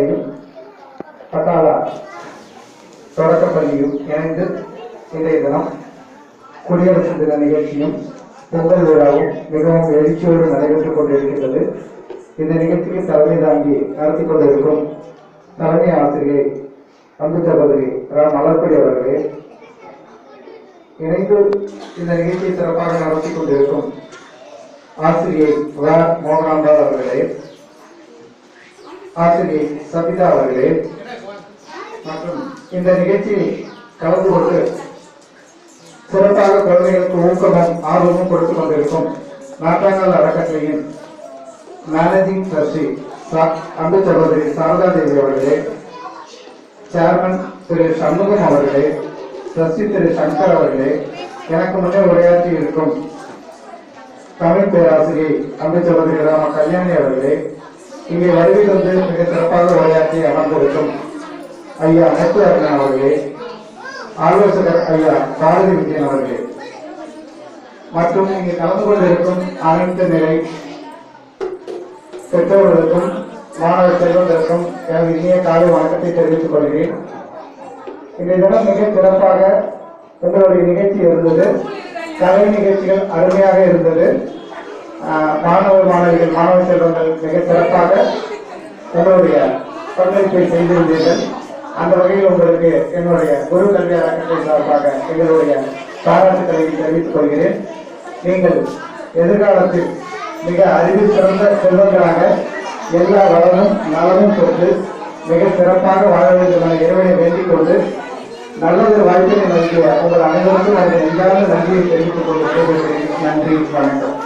அறக்கட்டளையும் பட்டாளா தொடக்கப்பள்ளியும் இணைந்து இன்றைய தினம் குடியரசு தின நிகழ்ச்சியும் பொங்கல் விழாவும் மிகவும் எழுச்சியோடு நடைபெற்றுக் கொண்டிருக்கின்றது. இந்த நிகழ்ச்சிக்கு தலைமை தாங்கி நடத்தி கொண்டிருக்கும் தலைமை ஆசிரியை அன்பு சகோதரி மலர்படி அவர்களே, இணைந்து இந்த நிகழ்ச்சியை சிறப்பாக நடத்தி கொண்டிருக்கும் ஆசிரியை மோகனாம்பாள் அவர்களே, ஆசிரியை சபிதா அவர்களே மற்றும் இந்த நிகழ்ச்சியை கலந்து கொண்டு சிறப்பாக குழந்தைகளுக்கு ஊக்கமும் ஆர்வமும் கொடுத்துக் கொண்டிருக்கும் நாட்டாங்கல் அறக்கட்டளையின் மேனேஜிங் ட்ரஸ்டி அன்பு சகோதரி சாரதா தேவி அவர்களே, சேர்மன் திரு சண்முகம் அவர்களே, ட்ரஸ்டி திரு சங்கர் அவர்களே, எனக்கு முன்னே உரையாற்றி இருக்கும் தமிழ் பேராசிரியை அன்பு சகோதரி ராம கல்யாணி அவர்களே, இங்கே வருகை வந்து மிக சிறப்பாக உரையாற்றி அமர்ந்திருக்கும் ஐயா நெத்து அர்ணன் அவர்களே, ஆலோசகர் ஐயா பாரதி விஜயன் அவர்களே மற்றும் இங்கே கலந்து கொண்டிருக்கும் அனைத்து நிலை பெற்றோர்களுக்கும் மாணவ செல்வங்களுக்கும் எனது இனிய காலை வணக்கத்தை தெரிவித்துக் கொள்கிறேன். இந்த தினம் மிக சிறப்பாக உங்களுடைய நிகழ்ச்சி இருந்தது. கலை நிகழ்ச்சிகள் அருமையாக இருந்தது. மாணவிகள் மாணவ செல்வங்கள் மிக சிறப்பாக உங்களுடைய பங்களிப்பை செய்திருந்தீர்கள். அந்த வகையில் உங்களுக்கு என்னுடைய குரு கல்வி அறக்கட்டளை சார்பாக எங்களுடைய பாராட்டுக்களை தெரிவித்துக் கொள்கிறேன். நீங்கள் எதிர்காலத்தில் மிக அறிவில் சிறந்த செல்வங்களாக எல்லா வளமும் நலமும் பெற்று மிக சிறப்பாக வாழ வேண்டும் என இறைவனை வேண்டிக் கொண்டு நல்லதொரு வாய்ப்பினை நல்கிய உங்கள் அனைவருக்கும் நன்றியை தெரிவித்துக் கொண்டு நன்றி, வணக்கம்.